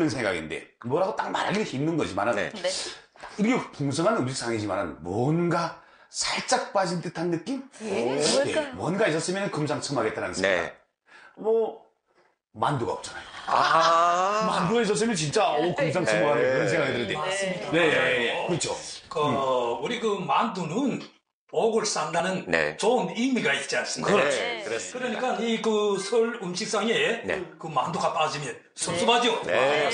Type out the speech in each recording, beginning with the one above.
드는 생각인데 뭐라고 딱 말하기는 힘든 거지만은 네. 네. 이게 풍성한 음식상이지만은 뭔가 살짝 빠진 듯한 느낌? 예? 네, 뭘까요? 뭔가 있었으면 금상첨화하겠다는 생각. 네. 뭐 만두가 없잖아요. 아. 만두가 있었으면 진짜 금상첨화하는 그런 생각이 드는데. 맞습니다. 네, 네, 그렇죠. 우리 그 만두는 복을 산다는 네. 좋은 의미가 있지 않습니까? 네, 그렇습니다. 그러니까 이 그 설 음식상에 네. 그 만두가 빠지면 섭섭하죠. 네.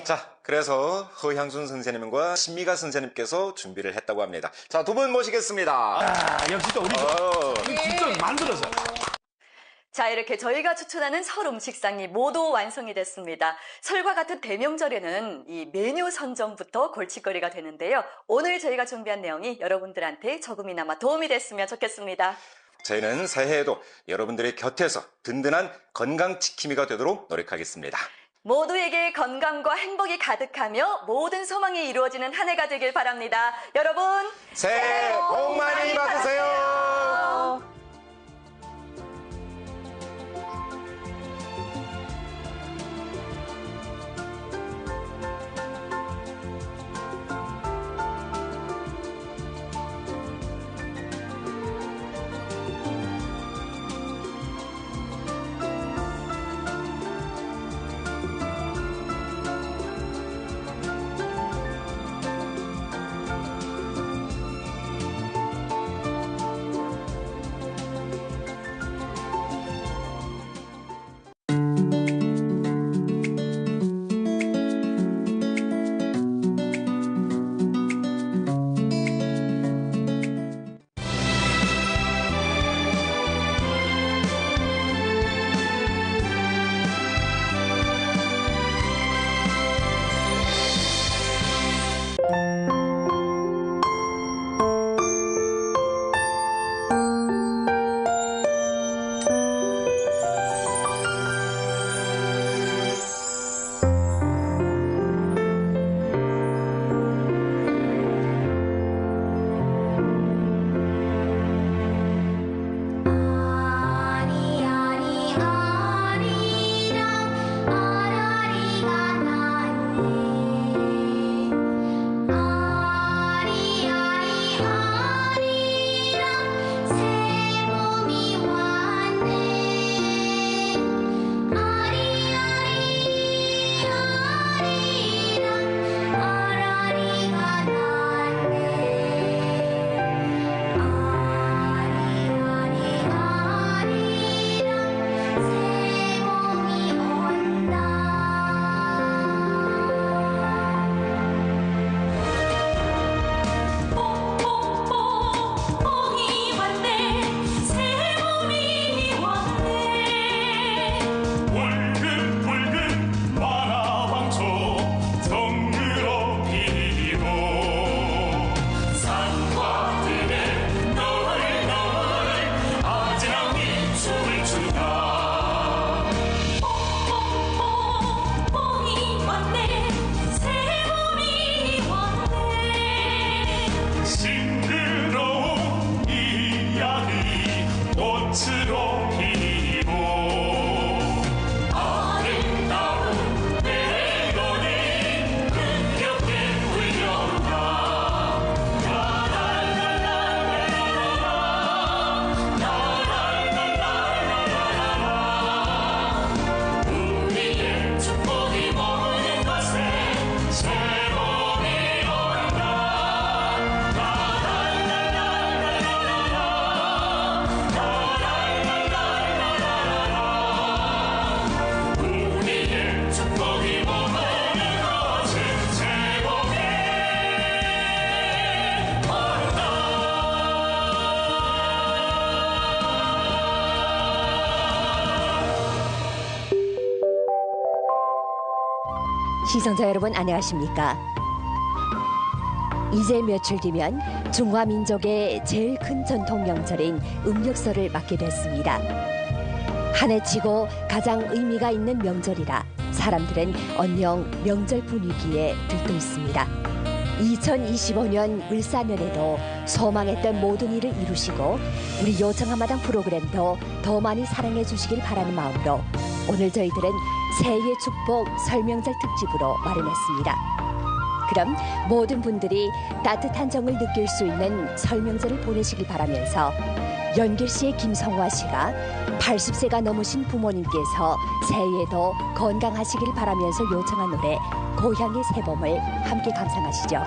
자, 그래서 허향순 선생님과 신미가 선생님께서 준비를 했다고 합니다. 자, 두 분 모시겠습니다. 아, 역시 또 우리 직접 만들어서. 자, 이렇게 저희가 추천하는 설 음식상이 모두 완성이 됐습니다. 설과 같은 대명절에는 이 메뉴 선정부터 골칫거리가 되는데요. 오늘 저희가 준비한 내용이 여러분들한테 조금이나마 도움이 됐으면 좋겠습니다. 저희는 새해에도 여러분들의 곁에서 든든한 건강지킴이가 되도록 노력하겠습니다. 모두에게 건강과 행복이 가득하며 모든 소망이 이루어지는 한 해가 되길 바랍니다. 여러분, 새해 복 많이 받으세요. 아리 아리 아리랑 아라리가 났네 아리 아리 아리랑 새봄이 왔네 아리 아리 아리랑 아라리가 났네 아리랑 새봄이 온다. 뽕뽕뽕뽕이 왔네 새봄이 왔네 붉은 만화방초 정으로 피고 산과 들에 너울너울 아지랑이 춤을 춘다 뽕뽕뽕뽕이 왔네 새봄이 왔네 싱그러운 이야기 꽃으로 피고 아름다운 내거리 흥겹게 울려온다 우리의 축복이 머무는 곳에 새봄이 온다 우리의 축복이 머무는 곳에 새봄이 온다 시청자 여러분 안녕하십니까? 이제 며칠 뒤면 중화민족의 제일 큰 전통 명절인 음력설을 맞게 됐습니다. 한 해 치고 가장 의미가 있는 명절이라 사람들은 언영 명절 분위기에 들떠 있습니다. 2025년 을사년에도 소망했던 모든 일을 이루시고 우리 요청 한마당 프로그램도 더 많이 사랑해 주시길 바라는 마음으로 오늘 저희들은 새해 축복 설명절 특집으로 마련했습니다. 그럼 모든 분들이 따뜻한 정을 느낄 수 있는 설명절을 보내시길 바라면서 연길시의 김성화 씨가 80세가 넘으신 부모님께서 새해에도 건강하시길 바라면서 요청한 노래 고향의 새봄을 함께 감상하시죠.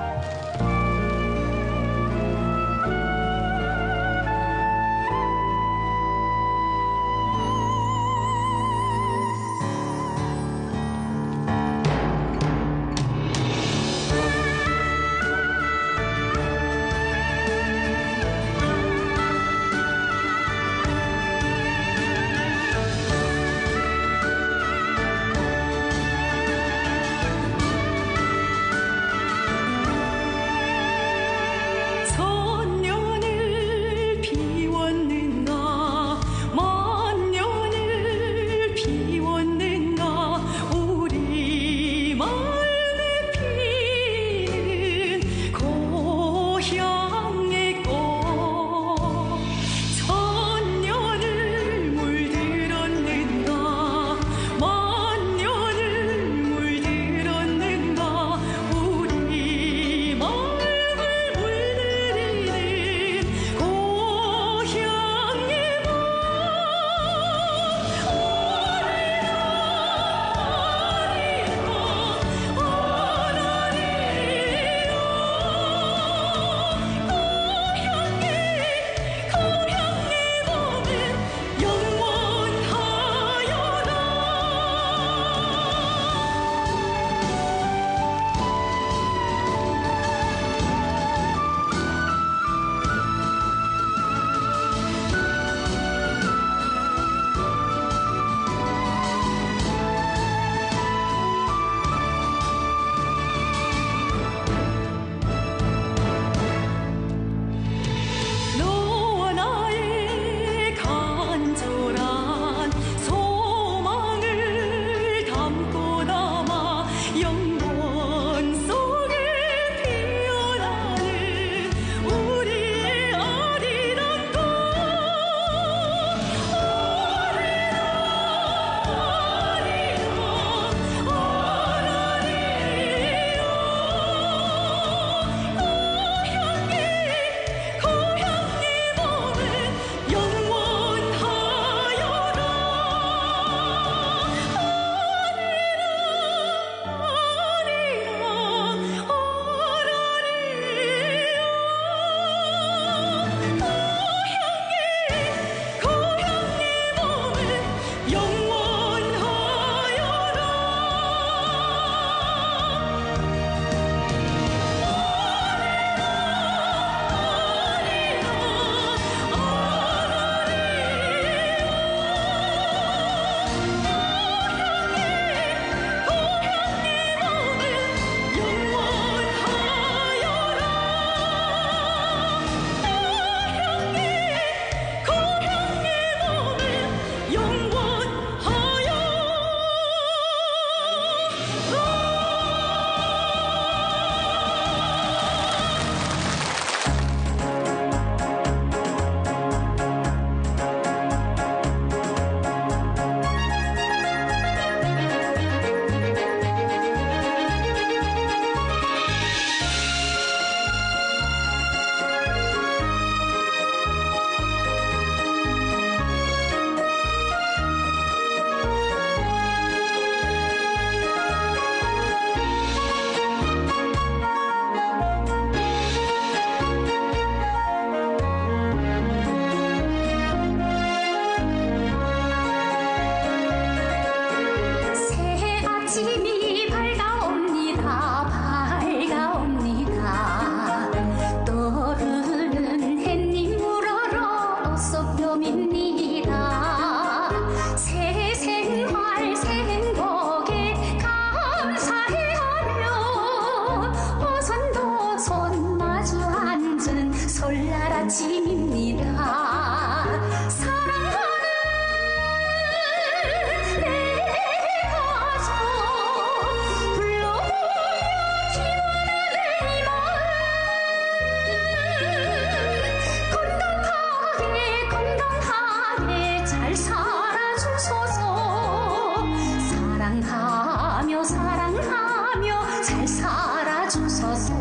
잘 살아주소서.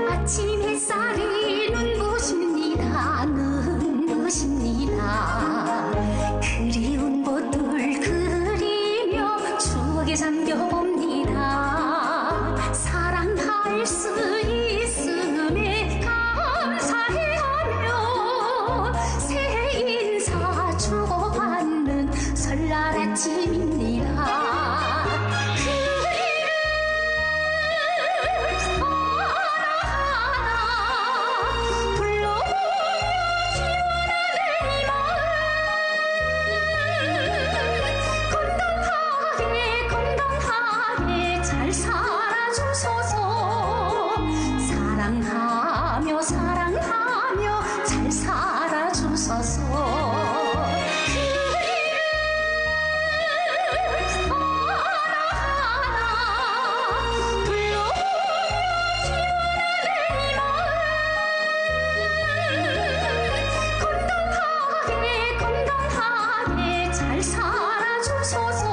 아침 햇살이 눈부십니다. 눈부십니다. 그리운 곳들 그리며 추억에 잠겨봅니다. 사랑할 수 있음에 감사해하며 새해 인사 주고받는 설날 아침입니다. 건강하게 잘 살아주소서. 사랑하며 사랑하며 잘 살아주소서. 건강하게 잘 살아주소서.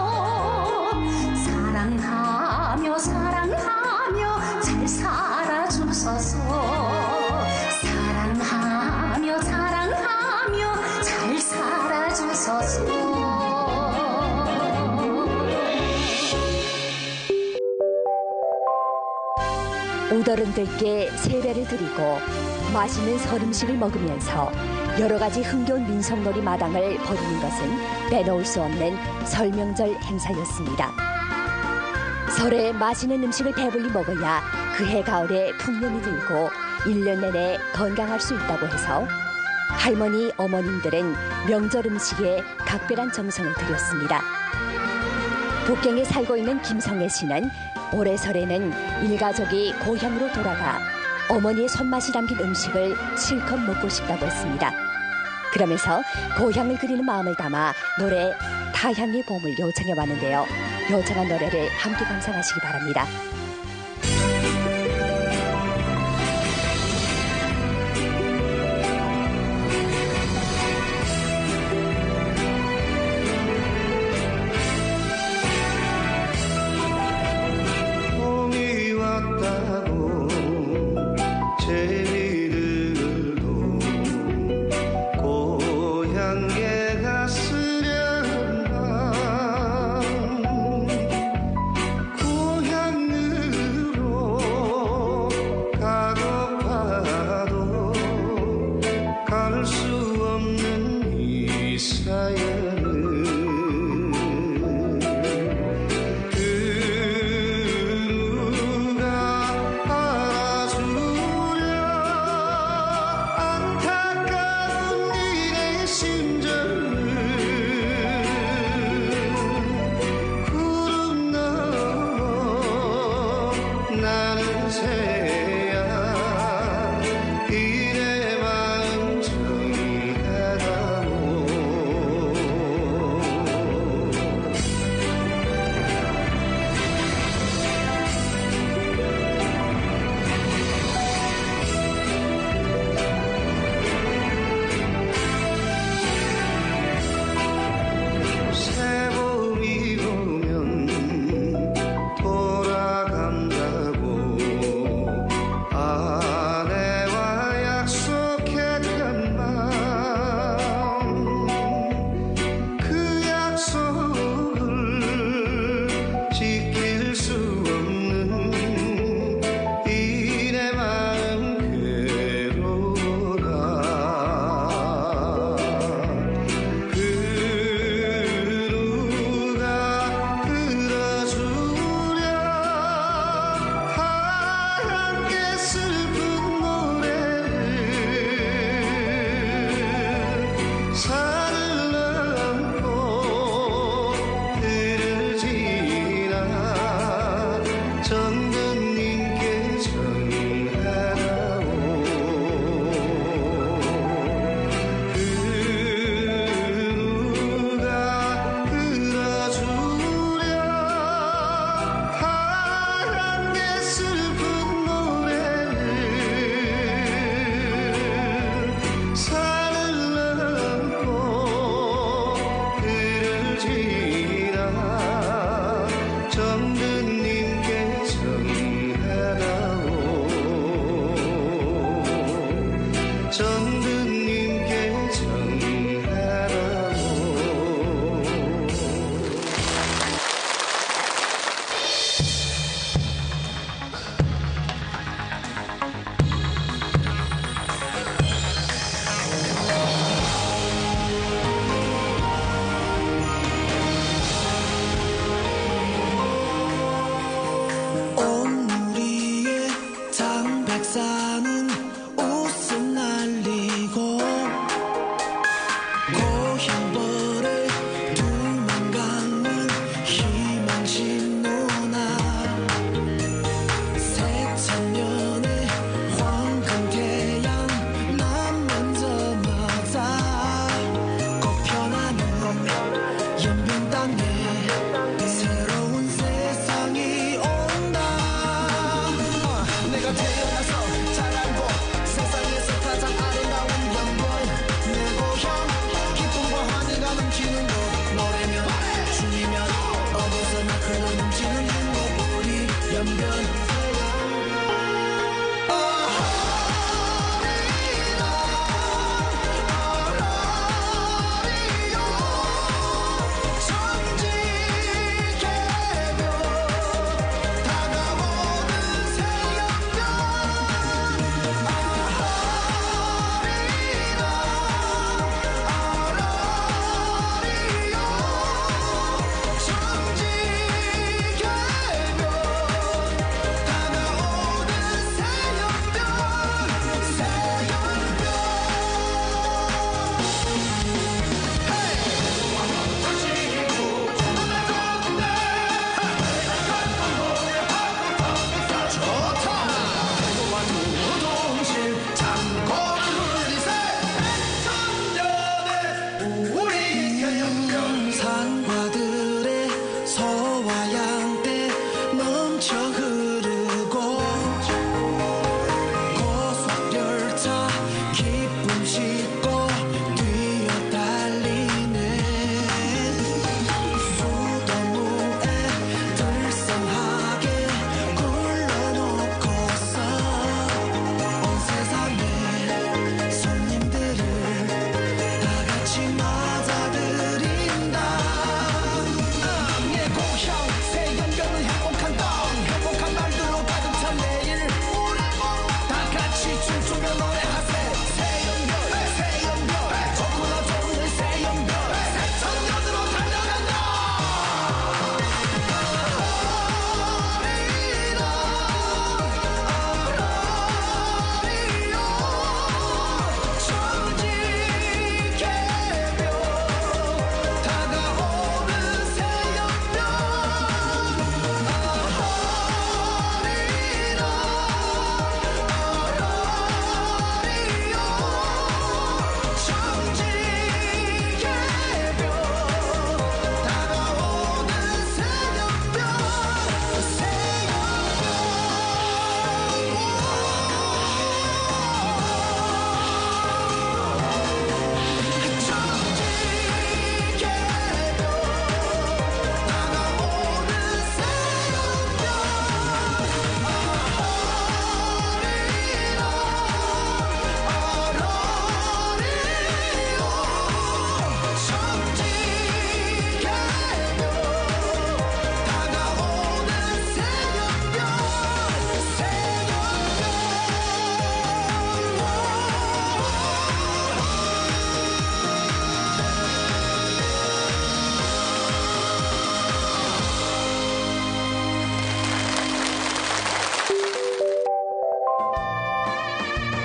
사랑하며 사랑하며 잘 살아주소서. 사랑하며 사랑하며 잘 살아주소서. 오더른들께 세배를 드리고 맛있는 설 음식을 먹으면서 여러 가지 흥겨운 민속놀이 마당을 벌이는 것은 빼놓을 수 없는 설명절 행사였습니다. 설에 맛있는 음식을 배불리 먹어야 그해 가을에 풍년이 들고 1년 내내 건강할 수 있다고 해서 할머니, 어머님들은 명절 음식에 각별한 정성을 들였습니다. 북경에 살고 있는 김성애 씨는 올해 설에는 일가족이 고향으로 돌아가 어머니의 손맛이 담긴 음식을 실컷 먹고 싶다고 했습니다. 그러면서 고향을 그리는 마음을 담아 노래 타향의 봄을 요청해 왔는데요. 요청한 노래를 함께 감상하시기 바랍니다. 봄이 왔다고 제비들도 고향에 갔으련만 고향을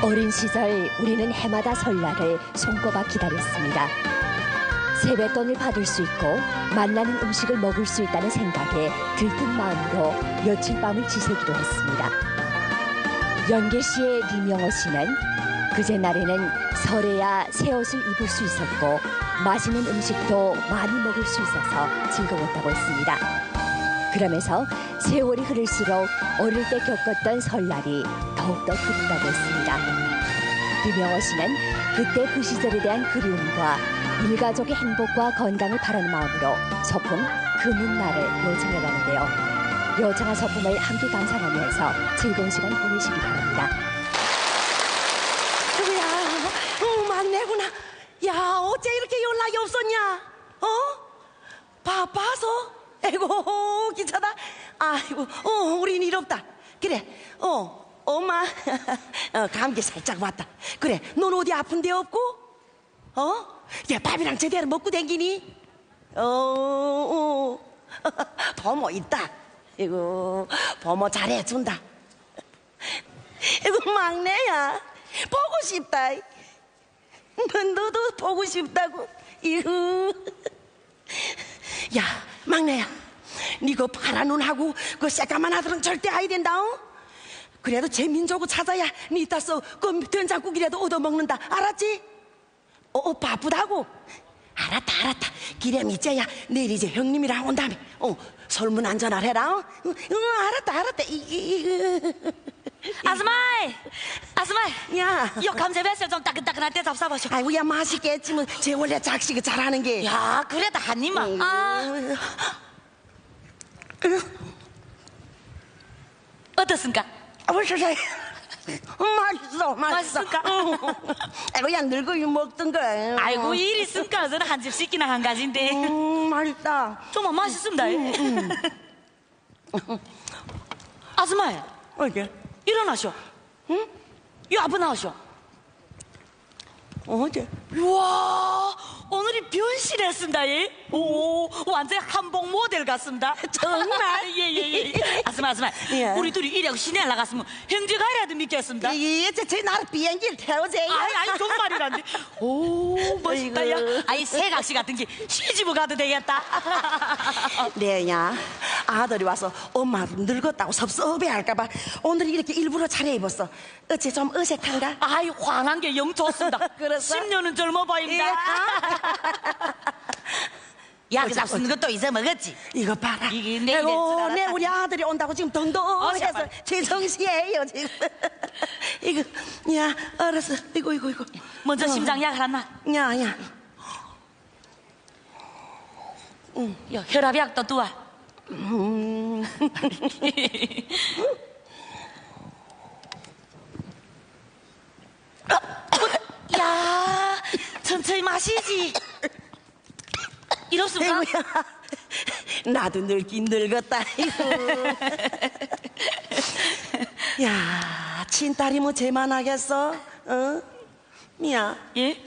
어린 시절 우리는 해마다 설날을 손꼽아 기다렸습니다. 세뱃돈을 받을 수 있고 맛나는 음식을 먹을 수 있다는 생각에 들뜬 마음으로 며칠 밤을 지새기로 했습니다. 연계 씨의 리명호 씨는 그제 날에는 설에야 새 옷을 입을 수 있었고 맛있는 음식도 많이 먹을 수 있어서 즐거웠다고 했습니다. 그러면서 세월이 흐를수록 어릴 때 겪었던 설날이 더욱더 그립다고 했습니다. 리명호 씨는 그때 그 시절에 대한 그리움과 일가족의 행복과 건강을 바라는 마음으로 소품 금은날을 요청해가는데요. 요청한 소품을 함께 감상하면서 즐거운 시간 보내시기 바랍니다. 누구야? 막내구나. 야, 어째 이렇게 연락이 없었냐? 바빠서? 아이고, 기차다. 아이고, 우린 이롭다. 그래, 엄마, 감기 살짝 왔다. 그래, 넌 어디 아픈 데 없고? 야, 밥이랑 제대로 먹고 댕기니? 버모 있다. 이거, 버모 잘해준다. 이거 막내야. 보고 싶다. 너도 보고 싶다고. 이거. 야, 막내야. 니 그 파란 눈하고 그 새까만 아들은 절대 아이 된다. 그래도 재민조고 찾아야 니 따서 그 된장국이라도 얻어먹는다. 알았지? 바쁘다고? 알았다. 기рем 이제야 내일 이제 형님이랑 온 다음에 설문 안전할 해라. 알았다. 아스마이 야, 요 감자 뱃살 좀 따끈따끈할 때 잡숴보쇼. 아이고, 야, 맛있겠지 뭐. 제 원래 작식을 잘하는 게. 야, 그래도 한 입만. 어떻습니까? 맛있어. 맛있을까? 아이고, 야, 늙은이 먹던 거. 아이고, 일 있으니까 저는 한 집 씻기나 한 가지인데. 맛있다. 정말 맛있습니다. 아스마이 어게? 일어나쇼. 응? 요 앞에 나오쇼. 어제? 우와, 오늘이 변신했습니다. 예? 오, 완전 한복 모델 같습니다. 정말? 예. 아스마. 예. 우리 둘이 이래고 시내 나갔으면 형제가 이라도 믿겠습니다. 제 나를 비행기를 태워줘요. 아이, 정말이란데. 오, 멋있다, 야. 아이, 새각시 같은 게 시집을 가도 되겠다. 네야, 아들이 와서 엄마 늙었다고 섭섭해할까봐 오늘 이렇게 일부러 차려입었어. 어째 좀 어색한가? 아이, 환한 게 영 좋습니다. 그랬어? 10년은 젊어 보입니다. 약 잡수는 것도 잊어먹었지. 이거 봐라. 이게 내일일 줄 아이고, 알았다. 내 우리 아들이 온다고 지금 덩덩해서 잠깐만. 제정신이에요 지금. 이거, 야, 알았어. 이거. 먼저 심장약 하나. 야. 야, 혈압약도 두어. 야, 천천히 마시지. 이렇습니까? 아이고야, 나도 늙긴 늙었다. 야, 친딸이 뭐 쟤만 하겠어? 미야, 예?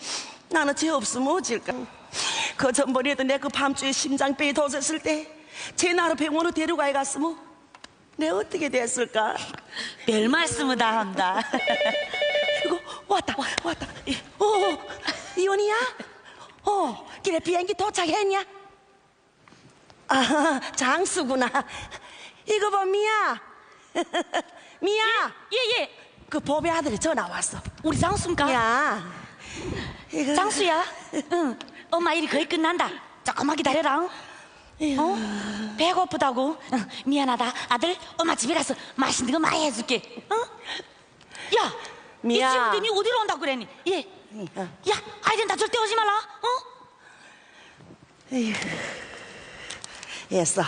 나는 쟤 없으면 어질까? 그 전번에도 내 그 밤중에 심장병이 터졌을 때 쟤 나를 병원으로 데려가 갔으면 내 어떻게 됐을까? 별 말씀을 다 한다. 이거 왔다. 이혼이야? 그래, 비행기 도착했냐? 아, 장수구나. 이거 봐, 미야. 미야. 예. 그 보배 아들이 전화 왔어. 우리 장수입니까? 야, 이거. 장수야? 응. 엄마 일이 거의 끝난다. 조금만 기다려라. 배고프다고? 응. 미안하다. 아들, 엄마 집에 가서 맛있는 거 많이 해줄게. 야, 미야. 이 친구들이 어디로 온다고 그랬니? 예. 야, 아이들 나 절대 오지 말라. 에휴, 했어.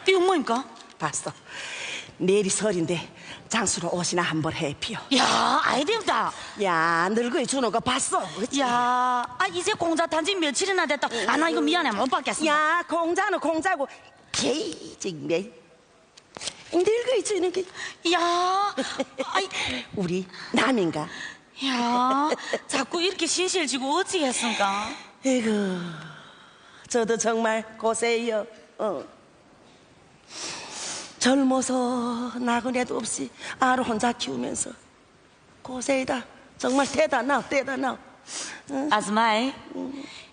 이거 뭐입니까? 봤어. 내일이 설인데 장수로 옷이나 한벌 해피요. 야, 아이들다. 야, 늙은이 주는 거 봤어. 그치? 야, 이제 공자 탄지 며칠이나 됐다. 나 이거 미안해. 못 받겠어. 야, 공자는 공자고 개이 정말 늙은이 주는 게. 야, 우리 남인가? 야, 자꾸 이렇게 신실지고 어찌겠습니까? 에이구, 저도 정말 고생해요. 젊어서 나그네도 없이 아를 혼자 키우면서 고생이다. 정말 대단하오. 아줌마이,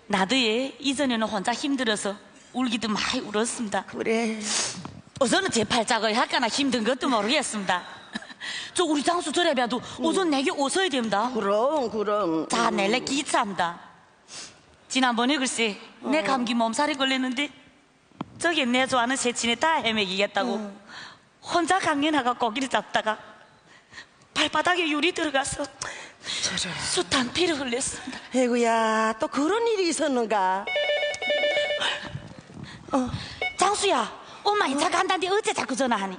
나도 이전에는 혼자 힘들어서 울기도 많이 울었습니다. 그래. 우선은 제 팔자가 약간 힘든 것도 모르겠습니다. 저 우리 장수 저래봐도 우선 내게 오셔야 됩니다. 그럼. 자, 내래 기차입니다. 지난번에 글쎄 내 감기 몸살이 걸렸는데 저기 내 좋아하는 새친이 다 헤매기겠다고 혼자 강연하가 고기를 잡다가 발바닥에 유리 들어가서 숱한 피를 흘렸습니다. 아이고야, 또 그런 일이 있었는가? 장수야, 엄마 인차 간다는데 어째 자꾸 전화하니?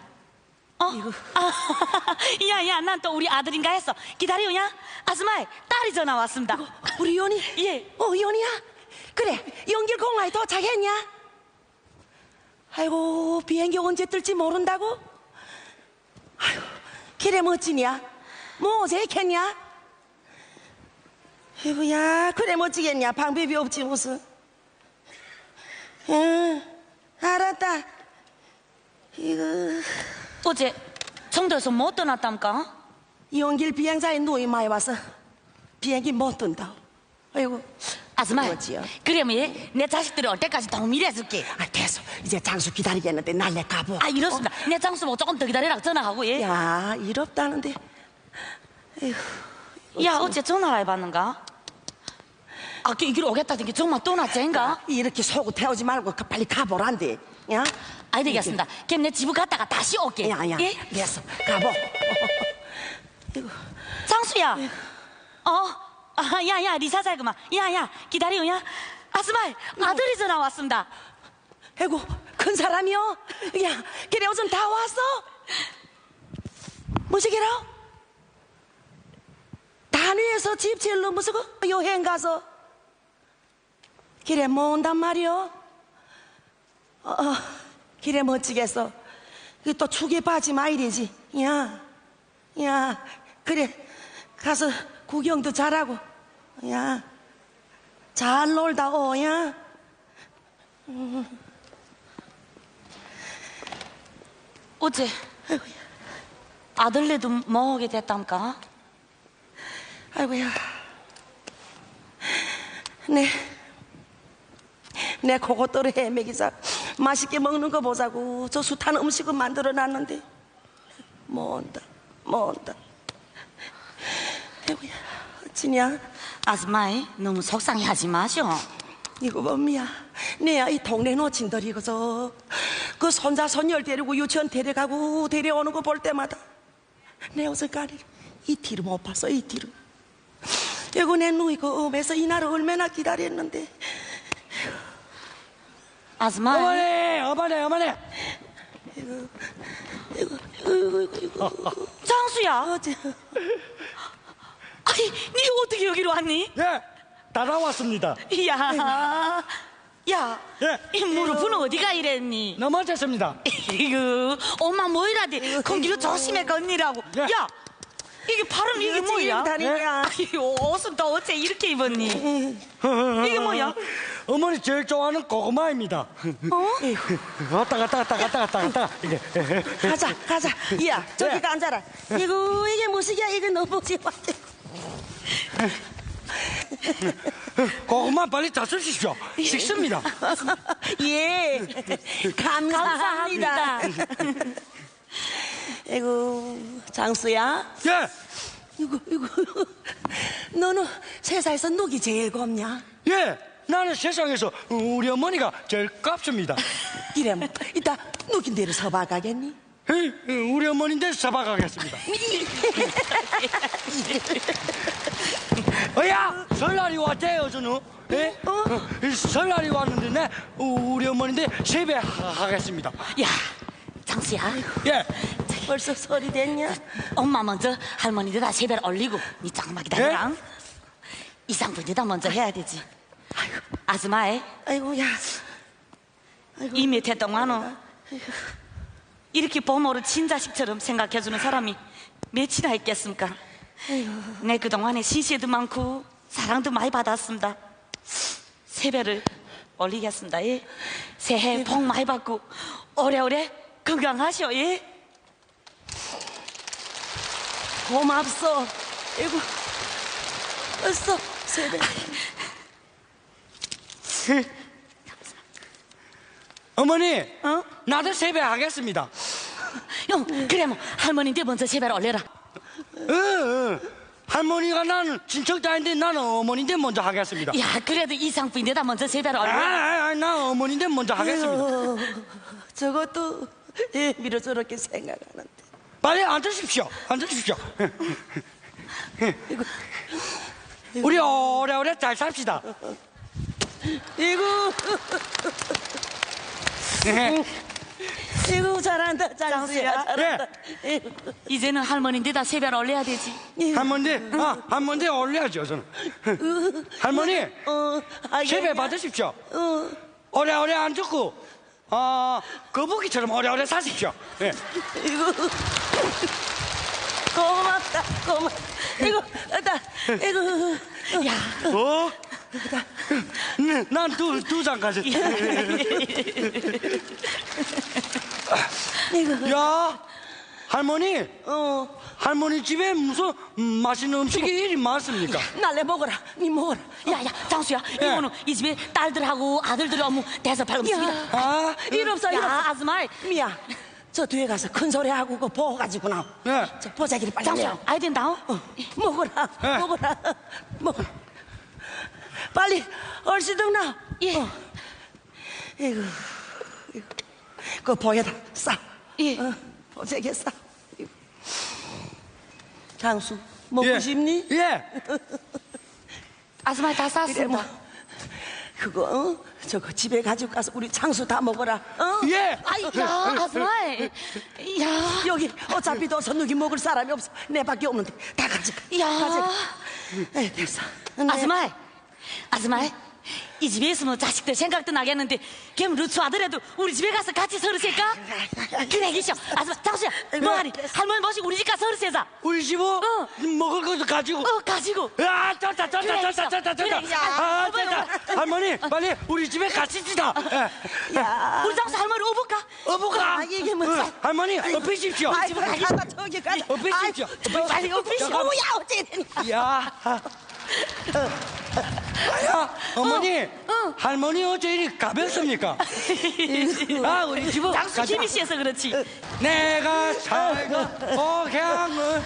야, 난 또 우리 아들인가 했어. 기다려요. 아줌마이, 딸이 전화 왔습니다. 우리 연이? 예. 연이야? 그래, 연길 공항에 도착했냐? 아이고, 비행기 언제 뜰지 모른다고? 아이고, 그래 멋지냐? 뭐 어제 했겠냐? 아이고야, 그래 멋지겠냐? 방법이 없지 무슨. 응, 알았다. 이거 어제 청도에서 못 떠났답니까? 연길 비행사에 누이 많이 와서 비행기 못 뜬다. 아이고, 아줌마, 그렇지요. 그러면 내 자식들이 올 때까지 동밀해줄게. 됐어. 이제 장수 기다리겠는데 날래 가보. 이렇습니다. 내 장수 뭐 조금 더 기다리라 전화하고, 예. 야, 일 없다는데. 야, 어째 전화 해봤는가? 이길 오겠다던 게 정말 떠났지인가? 이렇게 속을 태우지 말고 빨리 가보란데. 야? 아이 되겠습니다. 그럼 내 집을 갔다가 다시 올게. 야, 예? 됐어. 가보. 장수야. 야, 리사자 그만. 야, 기다려, 야. 아줌마, 아들이 전화 왔습니다. 아이고, 큰 사람이요? 야, 그래, 요즘 다 왔어? 뭐시기라? 단위에서 집 제일로 무슨 여행 가서. 그래, 뭐 온단 말이요? 그래, 멋지겠어. 이게 또 축에 빠지 마이래지. 야, 그래, 가서 구경도 잘하고. 야, 잘 놀다 야. 어째 아들네도 뭐 오게 됐답니까? 아이고야, 내 그것들을 헤매기자 맛있게 먹는 거 보자고 저 숱한 음식을 만들어 놨는데 뭐 온다. 아이고야, 어찌냐? 아줌마이 너무 속상해하지 마셔. 이거 뭡니야? 내야 이 동네 노친들이고서 그 손자 손녀를 데리고 유치원 데려가고 데려오는 거 볼 때마다 내 옷을 가리를 이티를 못 봤어. 이티를. 이거 내 누이 그 음에서 이날을 얼마나 기다렸는데. 아줌마이. 어머니. 이거. 장수야. 어째? 니 어떻게 여기로 왔니? 예, 따라왔습니다. 야, 예. 이 무릎은 어디가 이랬니? 넘어졌습니다. 이거 엄마 뭐이라디 거기로 조심해 건니라고. 예. 야, 이게 발음 이게 뭐야? 다리야. 옷은 또 어째 이렇게 입었니? 이게 뭐야? 어머니 제일 좋아하는 고구마입니다. 갔다. 이게. 가자. 야, 저기 예. 앉아라. 이게 무식이야? 이거 너무 좋아. 고구마 빨리 다 쓰십시오. 식습니다. 예, 감사합니다. 아이고, 장수야. 예. 이거. 너는 세상에서 누기 제일 곱냐? 예. 나는 세상에서 우리 어머니가 제일 깝습니다. 이래 뭐 이따 누긴 대로 서봐 가겠니? 우리 어머니인데 서봐가겠습니다. 야, 설날이 왔대요, 저는. 예? 설날이 왔는데 내 우리 어머니인데 세배하겠습니다. 야, 장수야. 예. 벌써 설이 됐냐? 엄마 먼저 할머니들 다 세배를 올리고 니 잠깐만 기다려라. 이상분이다 먼저 해야 되지. 아줌마이. 아이고야. 이 밑에 동안은 이렇게 부모를 친자식처럼 생각해주는 사람이 몇이나 있겠습니까? 내 그동안에 시시도 많고 사랑도 많이 받았습니다. 세배를 올리겠습니다. 예? 새해 복 많이 받고 오래오래 건강하시오. 예? 고맙소. 아이고, 어서 세배. 어머니, 어? 나도 세배하겠습니다. 형, 그래 뭐 할머니한테 먼저 제발 올려라. 할머니가 나는 친척도 아닌데 나는 어머니인데 먼저 하겠습니다. 야, 그래도 이상부인데다 먼저 제발 올려. 나 어머니인데 먼저 하겠습니다. 저것도 미로 저렇게 생각하는데. 빨리 앉으십시오. 앉으십시오. 우리 오래오래 잘 삽시다. 이거 이거 잘한다, 장수야, 잘한다. 이제는 할머니인데다 제발 올려야 되지. 할머니 올려야죠, 저는. 할머니, 세배 받으십시오. 오래오래 앉고, 거북이처럼 오래오래 사십시오. 예. 이거 고맙다, 고맙다. 이거 야, 난 두 장 가졌다. 야, 할머니. 할머니 집에 무슨 맛있는 음식이 이리 많습니까? 날래 먹어라, 니 먹어라. 야, 장수야, 이거는 이 집에 딸들하고 아들들이 너무 대접할 음식이다. 일 없어, 일 없어. 야, 아줌마. 미야, 저 뒤에 가서 큰 소리 하고 그 보고 가지고 나. 저 보자기를 빨리 장수야, 내요. 아이 된다. 먹어라, 먹어라, 먹어라. 빨리 얼씨등 나. 예. 이거 그 보여다 싸. 예. 보자기 싸. 장수 먹고 싶니? 예. 아줌마 다 쌌습니다. 뭐, 그거 저거 집에 가지고 가서 우리 장수 다 먹어라. 예. 아이, 야, 아줌마. 야, 여기 어차피 너 선누기 먹을 사람이 없어. 내밖에 없는데 다 가져가. 야. 가져가. 에이, 됐어. 아줌마, 이 집에 있으면 자식들 생각도 나겠는데 걔는 루츠하더라도 우리 집에 가서 같이 서르실까? 그래, 기셔. 아줌마, 장수야, 뭐하니? 할머니 모시고 우리 집 가서 서르세자. 우리 집은 먹을 것도 가지고. 가지고. 야, 좋다. 그래, 야, 됐다. 할머니, 빨리 우리 집에 가십시다. 야, 우리 장수 할머니 어부가. 이게 뭐? 할머니, 업히십시오. 가다 저기 가자. 업히십시오. 빨리 업히시오. 뭐야 어째 되니? 야. 어머니, 할머니 어째 이리 가볍습니까? 우리 집은 장수 힘이 씨해서 그렇지. 내가 살던 고향을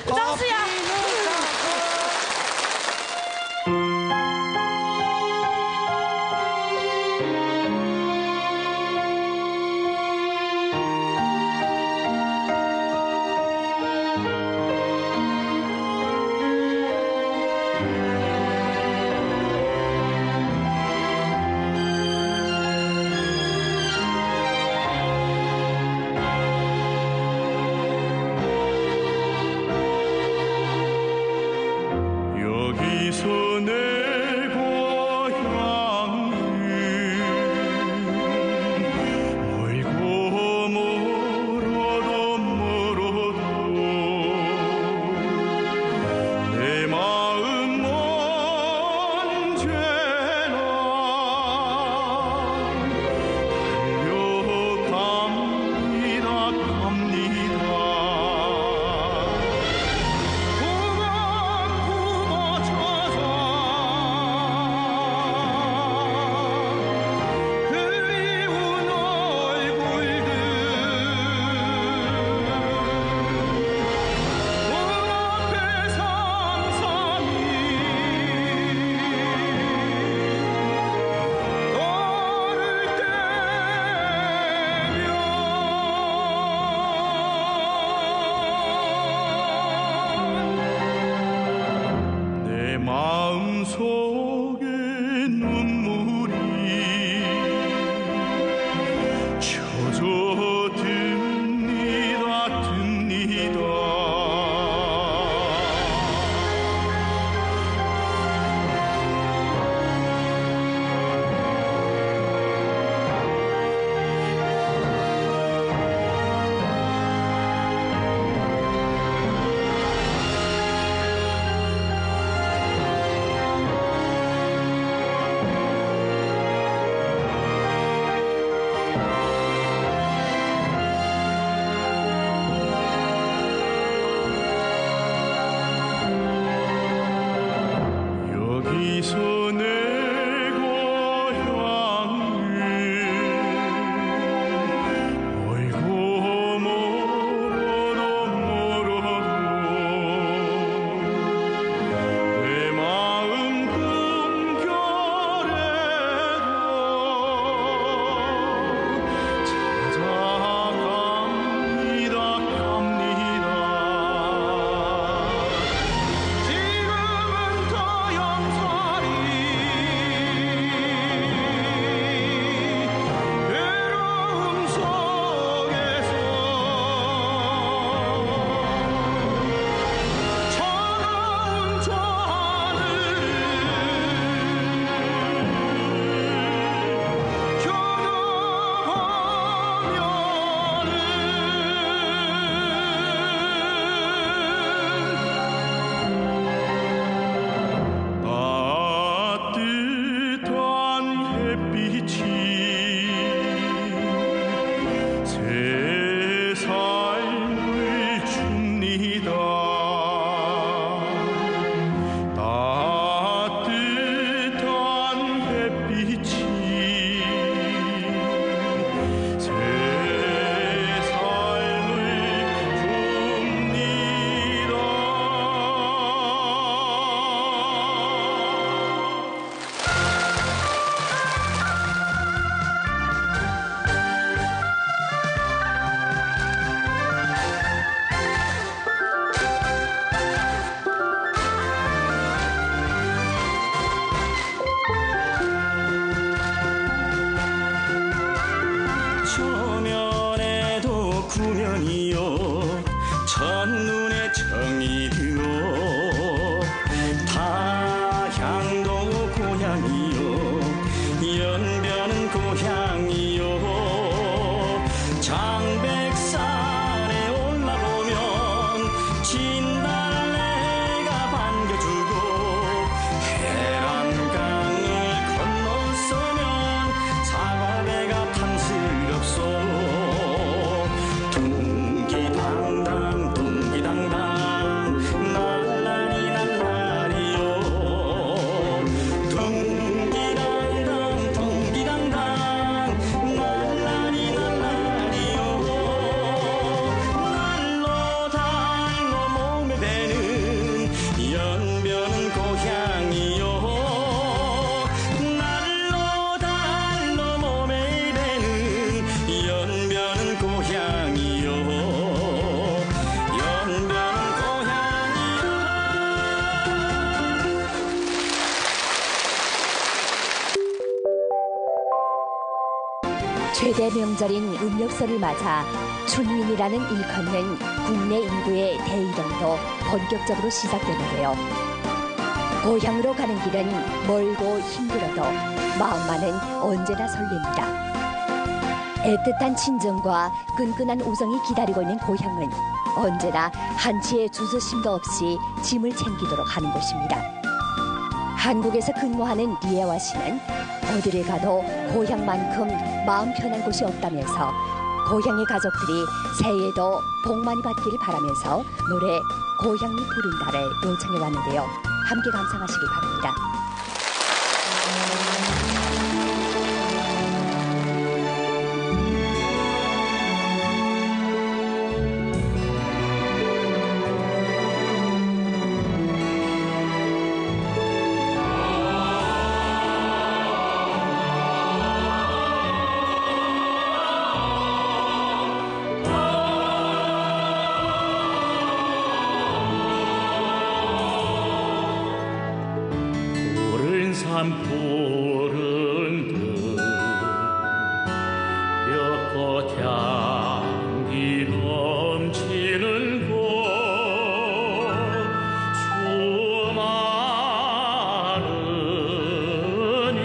장수야. 여기서 내 고향은 멀고 멀어도 내 마음 언제나 달려갑니다. 그리운 얼굴들 눈앞에 상상이 너를 때면 내 마음속에 눈물이 젖어듭니다. 최대 명절인 음력설을 맞아 춘민이라는 일컫는 국내 인구의 대이동도 본격적으로 시작되는데요. 고향으로 가는 길은 멀고 힘들어도 마음만은 언제나 설렙니다. 애틋한 친정과 끈끈한 우정이 기다리고 있는 고향은 언제나 한치의 주저심도 없이 짐을 챙기도록 하는 곳입니다. 한국에서 근무하는 리에와 씨는 어디를 가도 고향만큼 마음 편한 곳이 없다면서 고향의 가족들이 새해에도 복 많이 받기를 바라면서 노래 고향이 부른다를 요청해 왔는데요. 함께 감상하시길 바랍니다. 산푸른 듯 벽꽃 향기 넘치는 곳 수많은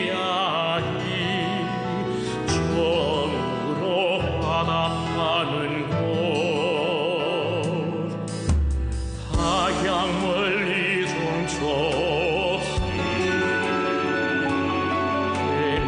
이야기 처음으로 화답하는 곳 타향 멀리 송초 내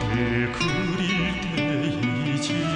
그릴 때이지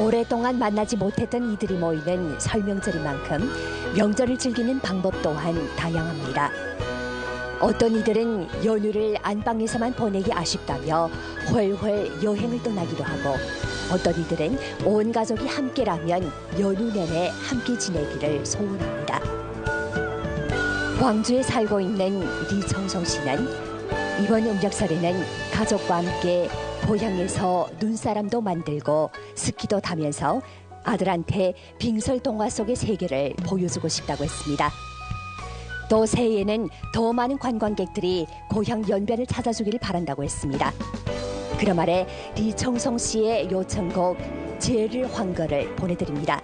오랫동안 만나지 못했던 이들이 모이는 설명절인 만큼 명절을 즐기는 방법 또한 다양합니다. 어떤 이들은 연휴를 안방에서만 보내기 아쉽다며 훨훨 여행을 떠나기도 하고, 어떤 이들은 온 가족이 함께라면 연휴 내내 함께 지내기를 소원합니다. 광주에 살고 있는 리청송 씨는 이번 음력설에는 가족과 함께 고향에서 눈사람도 만들고 스키도 타면서 아들한테 빙설 동화 속의 세계를 보여주고 싶다고 했습니다. 또 새해에는 더 많은 관광객들이 고향 연변을 찾아주기를 바란다고 했습니다. 그런 말에 리청송 씨의 요청곡 제를 황거를 보내드립니다.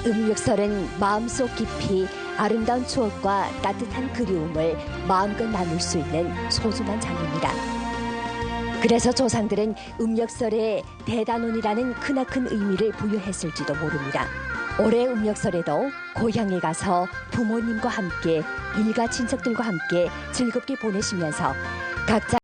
음력설은 마음속 깊이 아름다운 추억과 따뜻한 그리움을 마음껏 나눌 수 있는 소중한 장입니다. 그래서 조상들은 음력설에 대단원이라는 크나큰 의미를 부여했을지도 모릅니다. 올해 음력설에도 고향에 가서 부모님과 함께 일가 친척들과 함께 즐겁게 보내시면서 각자